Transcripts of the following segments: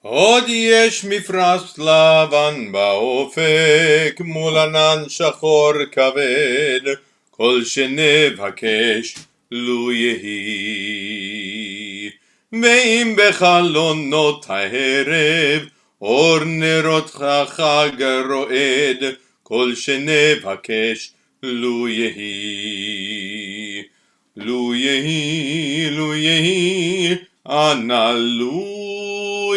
עוד יש מפרש לבן באופק, מול ענן שחור כבד, כל שנבקש לו יהי. ואם בחלונות הערב, אור נרות חג רועד, כל שנבקש לו יהי. לו יהי, לו יהי, אנא לו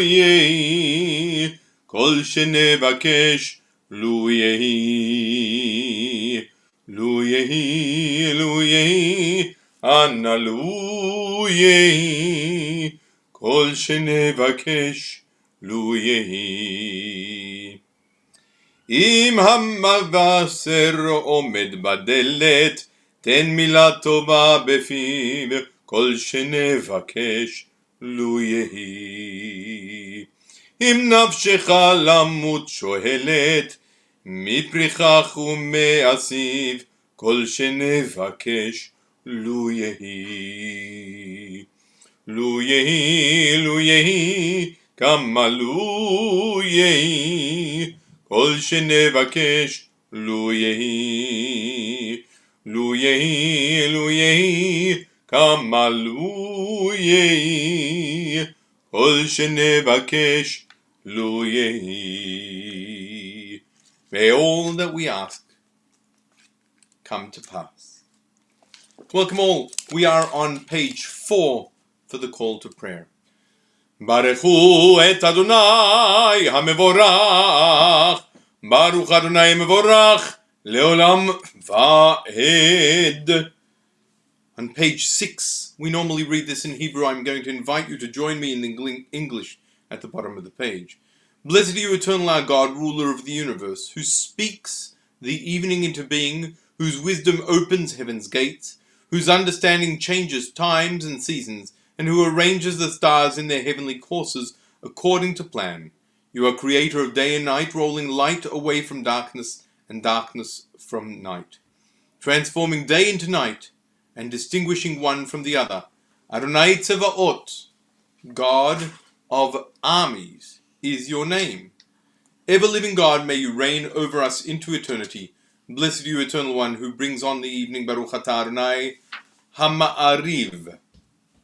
יהי, כל שנבקש לו יהי. לו יהי, לו יהי, אנא לו יהי, כל שנבקש לו יהי. אם המבשר עומד בדלת, תן מילה טובה בפיו, כל שנבקש לו יהי. אם נפשך למות שואלת, מפריחך ומאסיף, כל שנבקש לו יהי. לו יהי, לו יהי, כמה לו יהי, כל שנבקש לו יהי. לו יהי, לו יהי, כמה לו יהי, כל שנבקש לו יהי. May all that we ask come to pass. Welcome all. We are on page 4 for the call to prayer. ברכו את אדוני המבורך, ברוך אדוני מבורך לעולם ועד. On page 6, we normally read this in Hebrew. I'm going to invite you to join me in English at the bottom of the page. Blessed are you, eternal our God, ruler of the universe, who speaks the evening into being, whose wisdom opens heaven's gates, whose understanding changes times and seasons, and who arranges the stars in their heavenly courses according to plan. You are creator of day and night, rolling light away from darkness and darkness from night, transforming day into night and distinguishing one from the other. Adonai Tzevaot, God of armies, is your name. Ever-living God, may you reign over us into eternity. Blessed are you, Eternal One, who brings on the evening. Baruch atah Adonai Hama'ariv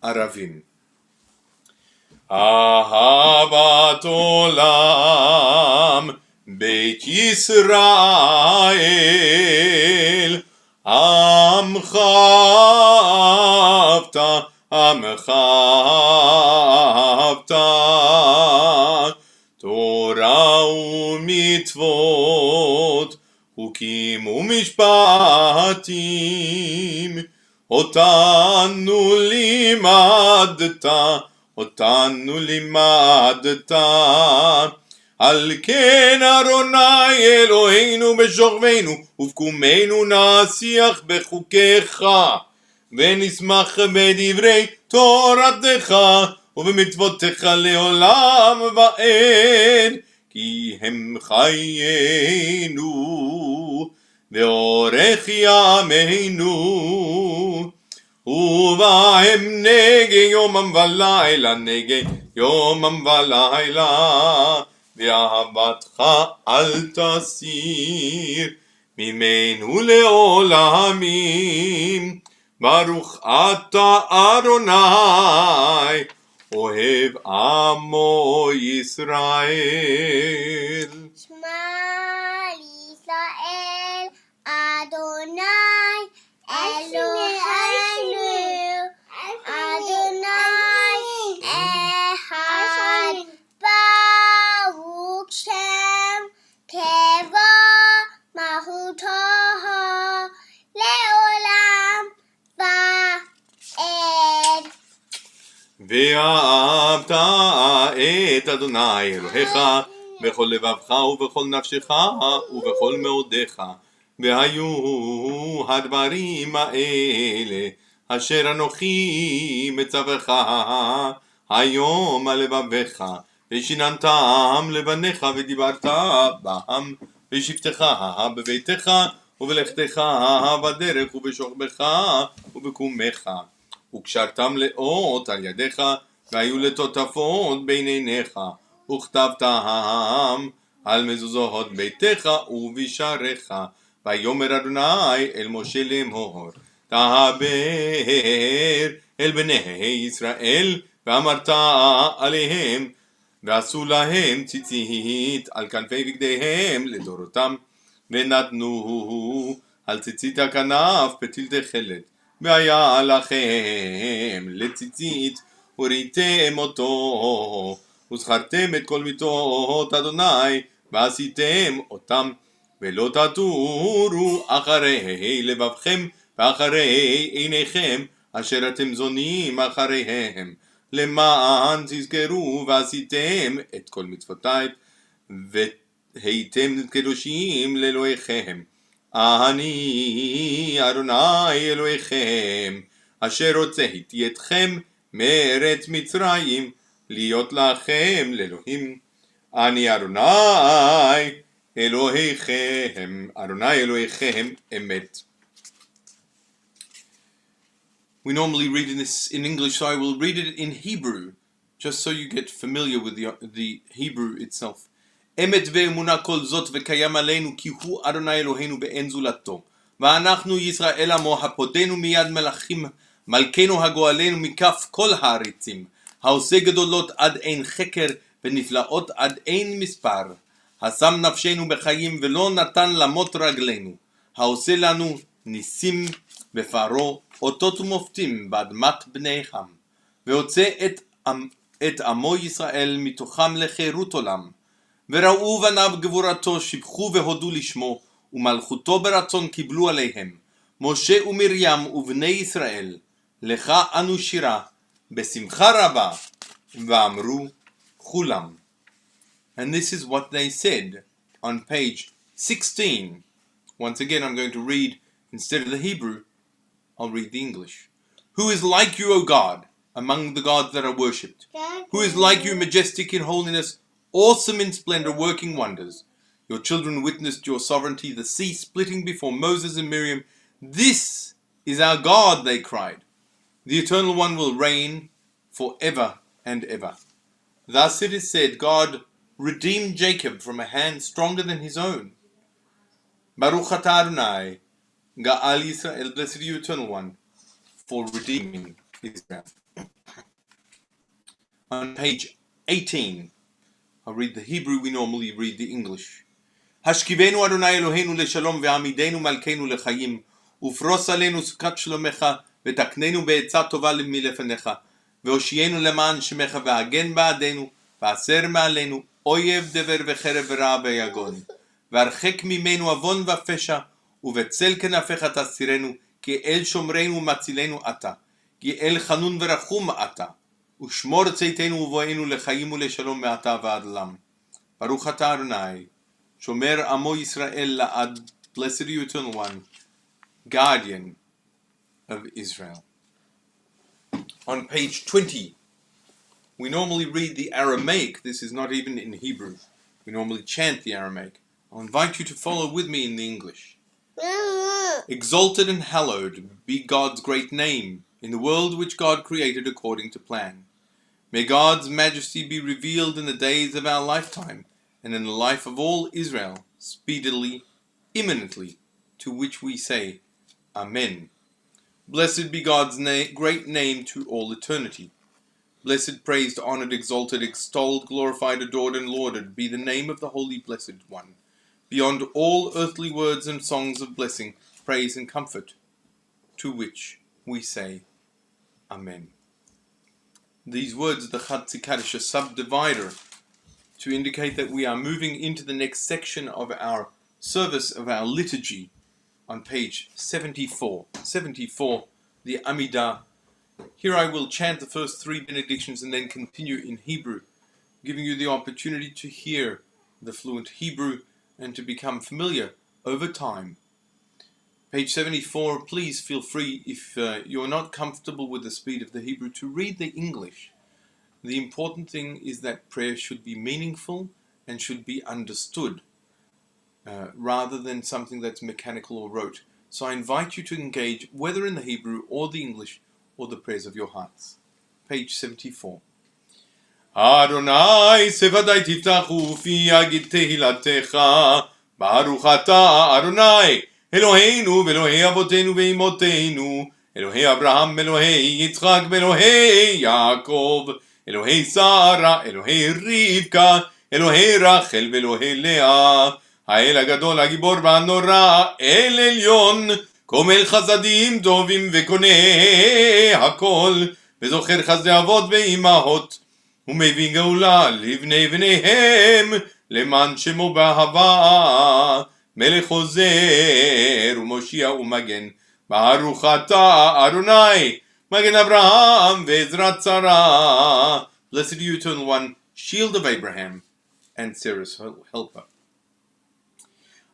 Aravim. Ahavat olam Beit Yisrael, Amcha avta, Amcha avta, Torah u'mitzvot, Chukim u'mishpatim, Otanu limadta, Otanu limadta. על כן אדוני אלוהינו בשוכבנו ובקומנו נשיח בחוקיך ונשמח בדברי תורתך ובמצוותיך לעולם ועד, כי הם חיינו ואורך ימינו, ובהם נגי יומם ולילה, נגי יומם ולילה, ואהבתך אל תסיר ממנו לעולמים. ברוך אתה אדוני אוהב עמו ישראל. שמע ישראל אדוני אלוהינו אדוני אחד, ברוך שם כבוד מהותו לעולם ועד. ואהבת את אדוני אלוהיך בכל לבבך ובכל נפשך ובכל מאודיך, והיו הדברים האלה אשר אנוכי מצווך היום על לבביך, ושיננתם לבניך ודיברת בהם בשבתך בביתך ובלכתך בדרך ובשוכבך ובקומך, וקשרתם לאות על ידיך והיו לטוטפות בין עיניך, וכתבתם על מזוזות ביתך ובשעריך. ויאמר אדוני אל משה לאמור, דבר אל בני ישראל, ואמרת עליהם, ועשו להם ציצית על כנפי בגדיהם לדורותם, ונתנו על ציצית הכנף פתיל תכלת, והיה לכם לציצית, וראיתם אותו, וזכרתם את כל מיתות אדוני, ועשיתם אותם, ולא תטורו אחרי לבבכם, ואחרי עיניכם, אשר אתם זונים אחריהם, למען תזכרו ועשיתם את כל מצוותיי, והייתם קדושים לאלוהיכם. אני אדוני אלוהיכם, אשר הוצאתי אתכם מארץ מצרים, להיות לכם לאלוהים. אני אדוני אלוהיכם, אדוני אלוהיכם אמת. We normally read this in English, so I will read it in Hebrew, just so you get familiar with the Hebrew itself. אמת ואמונה כל זאת וקיים עלינו, כי הוא אדוני אלוהינו באין זולתו. ואנחנו ישראל עמו הפודנו מיד מלכים, מלכנו הגואלנו מכף כל העריצים, העושה גדולות עד אין חקר, ונפלאות עד אין מספר. השם נפשנו בחיים ולא נתן למות רגלינו, העושה לנו ניסים בפרעה, אותות ומופתים באדמת בני עם, והוצא את עמו ישראל מתוכם לחירות עולם. וראו בניו גבורתו, שיבחו והודו לשמו, ומלכותו ברצון קיבלו עליהם. משה ומרים ובני ישראל, לך אנו שירה, בשמחה רבה, ואמרו כולם. And this is what they said on page 16. Once again, I'm going to read, instead of the Hebrew, I'll read the English. Who is like you, O God, among the gods that are worshipped? Who is like you, majestic in holiness, awesome in splendor, working wonders? Your children witnessed your sovereignty, the sea splitting before Moses and Miriam. This is our God, they cried. The Eternal One will reign forever and ever. Thus it is said, God redeemed Jacob from a hand stronger than his own. Baruch atah Adonai, Ga'al Yisrael, blessed are you, Eternal One, for redeeming Israel. On page 18, I'll read the Hebrew, we normally read the English. השכיבנו אדוני אלוהינו לשלום, ועמידנו מלכנו לחיים, ופרוס עלינו סוכת שלומך, ותקננו בעצה טובה מלפניך, והושיענו למען שמך, והגן בעדנו, והסר מעלינו אויב דבר וחרב ורע ויגון, והרחק ממנו עוון ופשע, ובצל כנפיך תסירנו, כי אל שומרנו ומצילנו אתה, כי אל חנון ורחום אתה, ושמור צאתנו ובואנו לחיים ולשלום מעתה ועד עולם. ברוך אתה אדוני, שומר עמו ישראל לעד. Blessed are you, Eternal One, guardian of Israel. On page 20, we normally read the Aramaic. This is not even in Hebrew. We normally chant the Aramaic. I'll invite you to follow with me in the English. Exalted and hallowed be God's great name in the world which God created according to plan. May God's majesty be revealed in the days of our lifetime and in the life of all Israel, speedily, imminently, to which we say, Amen. Blessed be God's great name to all eternity. Blessed, praised, honored, exalted, extolled, glorified, adored, and lauded be the name of the Holy Blessed One, beyond all earthly words and songs of blessing, praise, and comfort, to which we say, Amen. These words of the Chatzi Kaddish, a subdivider, to indicate that we are moving into the next section of our service, of our liturgy, on page 74. 74, the Amidah. Here I will chant the first three benedictions and then continue in Hebrew, giving you the opportunity to hear the fluent Hebrew and to become familiar over time. Page 74, please feel free, if you're not comfortable with the speed of the Hebrew, to read the English. The important thing is that prayer should be meaningful and should be understood, rather than something that's mechanical or rote. So I invite you to engage, whether in the Hebrew or the English, or the prayers of your hearts. Page 74. אדוני שפתי תפתח ופי יגיד תהילתך, ברוך אתה אדוני אלוהינו ואלוהי אבותינו ואמותינו, אלוהי אברהם ואלוהי יצחק ואלוהי יעקב, אלוהי שרה, אלוהי רבקה, אלוהי רחל ואלוהי לאה, האל הגדול הגיבור והנורא, אל עליון, כומל חסדים טובים וקונה הכל, וזוכר חסדי אבות ואימהות, ומביא גאולה לבני בניהם, למען שמו באהבה, מלך עוזר ומושיע ומגן, ברוך אתה אדוני, מגן אברהם ועזרת שרה. Blessed are you, eternal one, shield of Abraham and Sarah's helper.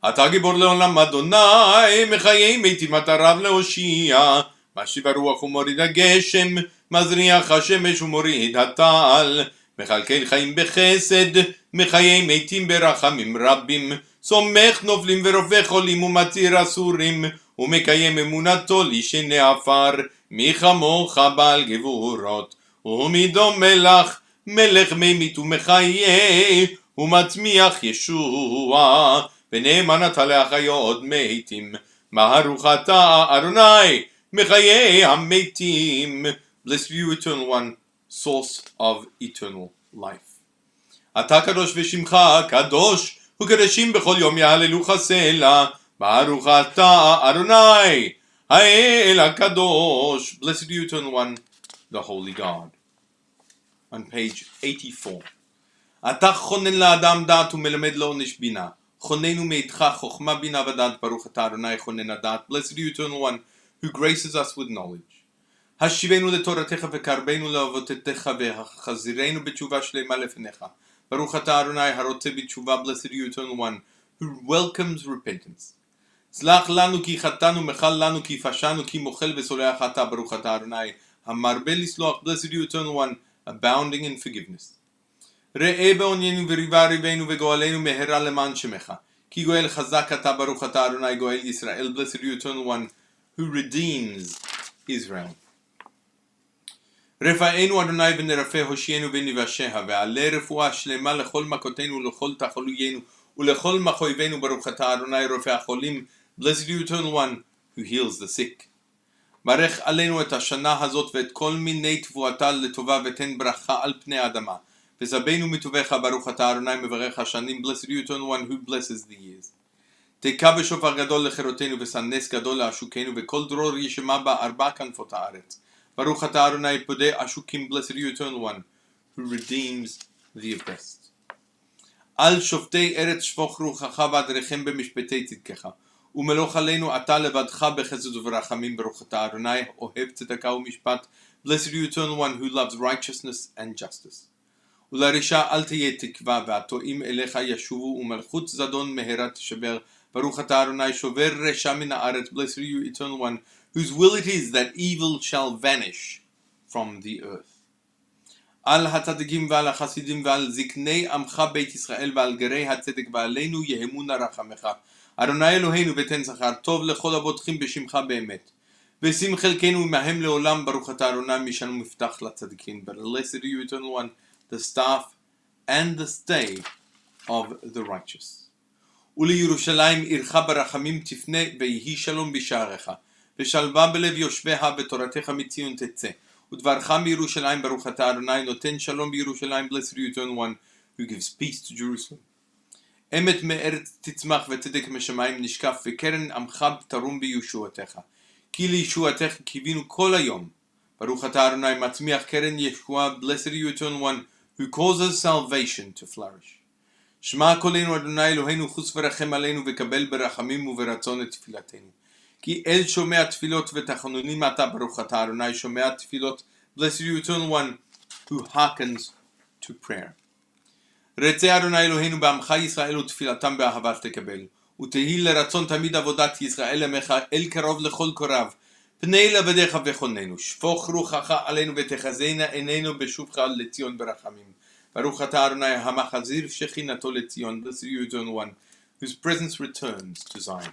אתה גיבור לעולם אדוני, מחיי מתים אתה רב להושיע, משיב הרוח ומוריד הגשם, מזריח השמש ומוריד הטל, מכלכל חיים בחסד, מחיי מתים ברחמים רבים, סומך נופלים ורופא חולים ומתיר אסורים, ומקיים אמונתו לישני עפר, מי כמוך בעל גבורות, ומי דומה לך, מלך ממית ומחיה, ומצמיח ישוע, ונאמן אתה להחיות מתים, ברוך אתה אדוני מחיי המתים. Blessed you, eternal one, source of eternal life. אתה קדוש ושמך קדוש, וקדשים בכל יום יהללוך סלע, ברוך אתה אדוני האל הקדוש. Blessed you, eternal one, the holy God. On page 84. אתה חונן לאדם דעת ומלמד לעונש בינה, חוננו מאיתך חוכמה בינה ודעת, ברוך אתה אדוני חונן הדעת. Blessed you, eternal one, who graces us with knowledge. השיבנו לתורתך וקרבנו לאבותיך, והחזירנו בתשובה שלמה לפניך, ברוך אתה אדוני הרוצה בתשובה. Blessed you, eternal one, who welcomes repentance. סלח לנו כי חטאנו, מחל לנו כי פשענו, כי מוחל וסולח אתה, ברוך אתה אדוני המרבה לסלוח. Blessed you, eternal one, abounding in forgiveness. ראה בעוניינו וריבה ריבנו וגואלנו מהרה למען שמך, כי גואל חזק אתה, ברוך אתה אדוני גואל ישראל. Blessed you, eternal one, who redeems Israel. רפאנו אדוני ונרפא, הושיענו ונבשע, ועלה רפואה שלמה לכל מכותינו ולכל תחלוינו ולכל מחויבינו, ברוך אתה אדוני רופא החולים. Blessed you, eternal one, who heals the sick. ברך עלינו את השנה הזאת ואת כל מיני תבואתה לטובה, ותן ברכה על פני האדמה, וסבנו מטובך, ברוך אתה אדוני מברך השנים. Blessed you, eternal one, who blesses the years. תקע בשופר גדול לחירותנו, ושנס גדול לעשוקנו, וכל דרור ישמע בארבע כנפות הארץ, ברוך אתה אדוני פודה עשוקים. Blessed you, eternal one, who redeems the oppressed. על שופטי ארץ שפוך רוחך, ועדרכם במשפטי צדקך, ומלוך עלינו אתה לבדך בחסד וברחמים, ברוך אתה אדוני אוהב צדקה ומשפט. Blessed you, eternal one, who loves righteousness and justice. ולרשע אל תהיה תקווה, והטועים אליך ישובו, ומלכות זדון מהרה תשבר, ברוך אתה אדוני שובר רשע מן הארץ. Blessed you, eternal one, whose will it is that evil shall vanish from the earth. על הצדיקים ועל החסידים ועל זקני עמך בית ישראל ועל גרי הצדק, ועלינו יהמונה רחמך, אדוני אלוהינו, ותן שכר טוב לכל אבותיכם בשמך באמת, ושים חלקנו עמהם לעולם, ברוך אתה אדוני משנו מפתח לצדיקים. Blessed you, eternal one, the staff and the stay of the righteous. ולירושלים עירך ברחמים תפנה, ויהי שלום בשעריך, ושלווה בלב יושביה, ותורתך מציון תצא, ודברך מירושלים, ברוך אתה אדוני נותן שלום בירושלים. Blessed you, eternal one, who gives peace to Jerusalem. אמת מארץ תצמח וצדק משמיים נשקף, וקרן עמך תרום בישועתך, כי לישועתך קיווינו כל היום, ברוך אתה אדוני מצמיח קרן ישועה. Blessed you, eternal one, who causes salvation to flourish. שמע קולנו אדוני אלוהינו, חוס ורחם עלינו, וקבל ברחמים וברצון את תפילתנו, כי אל שומע תפילות ותחנונים אתה, ברוך אתה אדוני שומע תפילות. Blessed you, eternal one, who hearkens to prayer. רצה אדוני אלוהינו בעמך ישראל, ותפילתם באהבה תקבל, ותהי לרצון תמיד עבודת ישראל עמך, אל קרוב לכל קרב, פני לבדיך וחוננו, שפוך רוחך עלינו, ותחזינה עינינו בשובך לציון ברחמים, ברוך אתה אדוני המחזיר שכינתו לציון. Blessed you, eternal one, whose presence returns to Zion.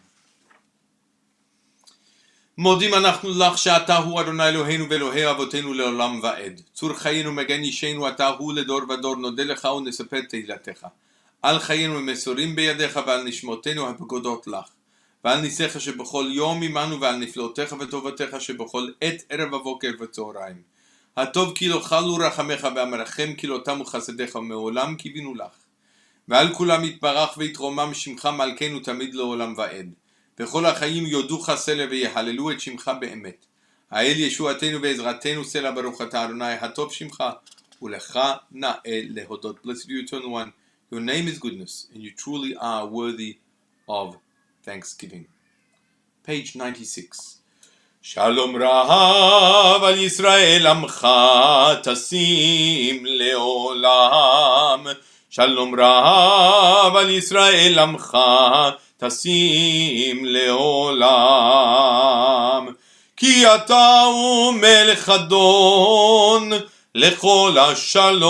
מודים אנחנו לך שאתה הוא אדוני אלוהינו ואלוהי אבותינו לעולם ועד. צור חיינו מגן אישנו אתה הוא לדור ודור, נודה לך ונספר תהילתך. על חיינו המסורים בידיך ועל נשמותינו הפקודות לך. ועל ניסיך שבכל יום עמנו ועל נפלאותיך וטובתך שבכל עת ערב ובוקר וצהריים. הטוב כי לא חלו רחמך והמרחם כי לא תמו חסדיך ומעולם קיווינו לך. ועל כולם יתברך ויתרומם שמך מלכנו תמיד לעולם ועד. וכל החיים יודוך סלע ויהללו את שמך באמת. האל ישועתנו ועזרתנו סלע ברוך אתה אדוני הטוב שמך ולך נאה להודות. Blessed you eternal one, your name is goodness and you truly are worthy of thanksgiving. Page 96. שלום רב על ישראל עמך תשים לעולם. שלום רב על ישראל עמך תשים לעולם. כי אתה הוא מלך אדון לכל השלום.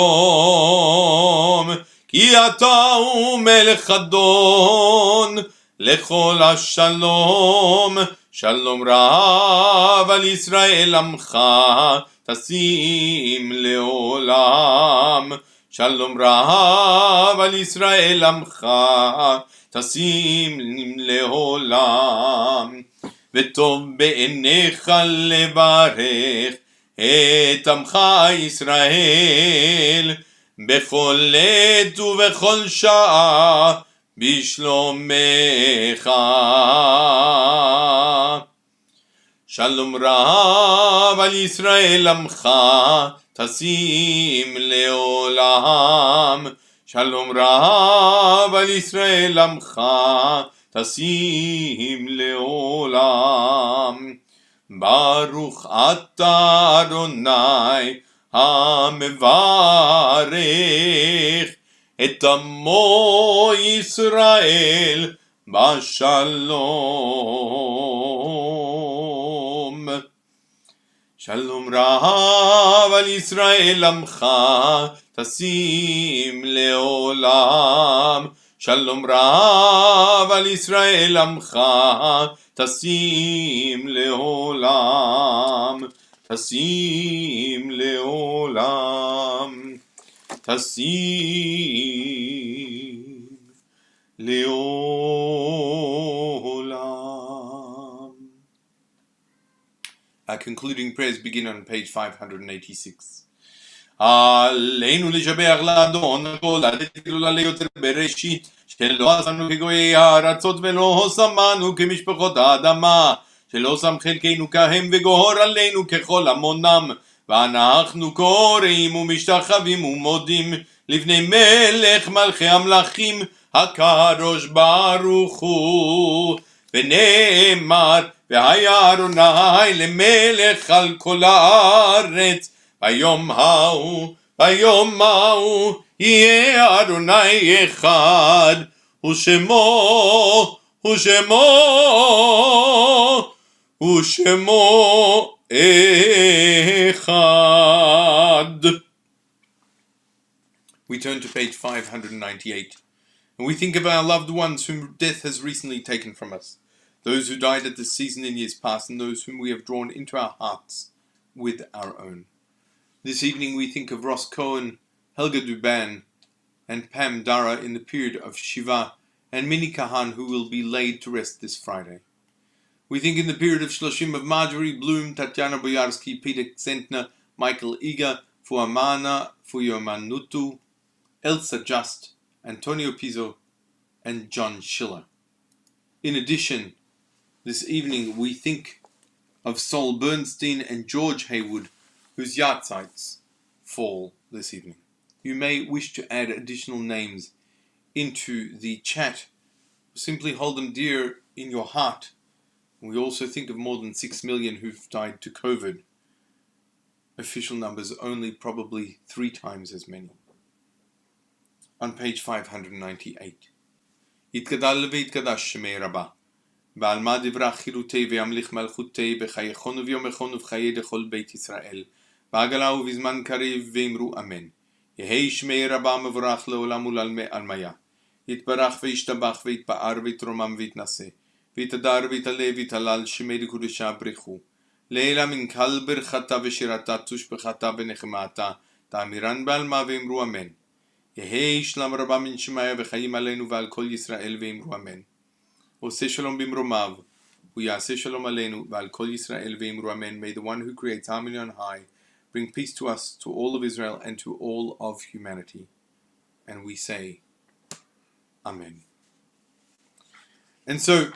כי אתה הוא מלך אדון לכל השלום. שלום רב על ישראל עמך תשים לעולם. שלום רב על ישראל עמך תשים לעולם. וטוב בעיניך לברך את עמך ישראל בכל עת ובכל שעה בשלומך. שלום רב על ישראל עמך תשים לעולם. שלום רב על ישראל עמך תשים לעולם. ברוך אתה אדוני המברך את עמו ישראל בשלום. שלום רב על ישראל עמך תשים לעולם. שלום רב על ישראל עמך תשים לעולם. תשים לעולם. תשים לעולם. Our concluding prayers begin on page 586. עלינו לשבח לאדון הכל, לתתילו לה ליותר בראשית, שלא עשנו כגויי הארצות ולא שמנו כמשפחות האדמה, שלא שם חלקנו כהם וגוהר עלינו ככל המונם, ואנחנו קוראים ומשתחווים ומודים לפני מלך מלכי המלכים הקדוש ברוך הוא. ונאמר והיה אדוני למלך על כל הארץ, ביום ההוא יהיה אדוני אחד, ושמו אחד. We turn to page 598, and we think of our loved ones whom death has recently taken from us, those who died at this season in years past, and those whom we have drawn into our hearts with our own. This evening we think of Ross Cohen, Helga Duban, and Pam Dara in the period of Shiva, and Minnie Kahan, who will be laid to rest this Friday. We think in the period of Shloshim of Marjorie Bloom, Tatiana Boyarsky, Peter Zentner, Michael Iga, Fuamana, Fuyomanutu, Elsa Just, Antonio Pizzo, and John Schiller. In addition, this evening we think of Sol Bernstein and George Haywood, whose yahrzeits fall this evening. You may wish to add additional names into the chat. Simply hold them dear in your heart. We also think of more than 6 million who've died to COVID. Official numbers only probably 3 times as many. On page 598. יתגדל ויתקדש שמי רבה, ועל מה דברך חילותי וימליך מלכותי בחייכון וביומכון ובחיי דכל בית ישראל, בעגלה ובזמן קריב ואמרו אמן. יהי שמי רבה מבורך לעולם ולעלמי עלמיה. יתברך וישתבח ויתפאר ויתרומם ויתנשא, ויתהדר ויתעלה ויתהלל שמי לקודשה ברכו. לילה מן קל ברכתה ושירתה תושבחתה ונחמתה, תאמירן בעלמה ואמרו אמן. יהי שלום רבה מן שמיה וחיים עלינו ועל כל ישראל ואמרו אמן. עושה שלום במרומיו, הוא יעשה שלום עלינו ועל כל ישראל ואמרו amen. May the one who creates harmony on high bring peace to us, to all of Israel, and to all of humanity. And we say, Amen. And so,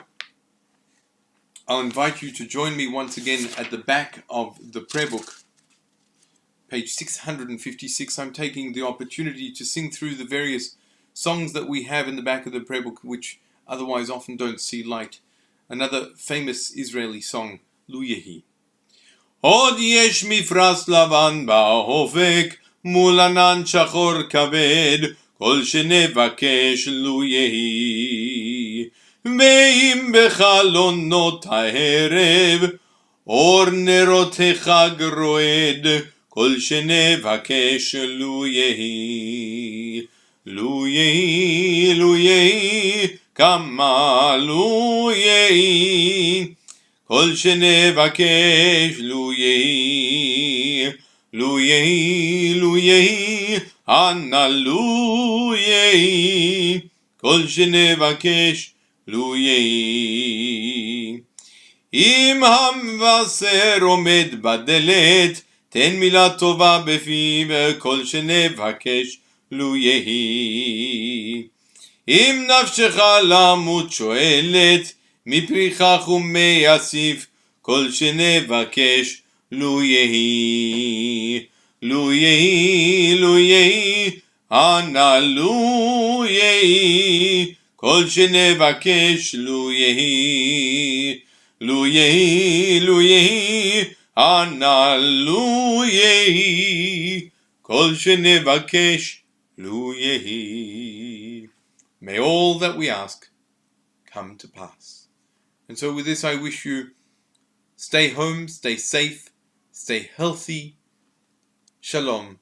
I'll invite you to join me once again at the back of the prayer book, page 656. I'm taking the opportunity to sing through the various songs that we have in the back of the prayer book, which otherwise often don't see light. Another famous Israeli song, Lu Yehi. עוד יש מפרש לבן באופק, מול ענן שחור כבד, כל שנבקש לו יהי. ואם בחלונות הערב, אור נרותיך רועד, כל שנבקש לו יהי. לו יהי, לו יהי, כמה לו יהי. כל שנבקש לו יהי, לו יהי, לו יהי, אנא לו יהי, כל שנבקש לו יהי. אם המבשר עומד בדלת, תן מילה טובה בפיו, כל שנבקש לו יהי. אם נפשך למות שואלת, מפריחך ומי אסיף, כל שנבקש לו יהי. לו יהי, לו יהי, אנא לו יהי, כל שנבקש לו יהי. לו יהי, לו יהי, אנא לו יהי, כל שנבקש לו יהי. May all that we ask come to pass. And so with this I wish you stay home, stay safe, stay healthy. Shalom.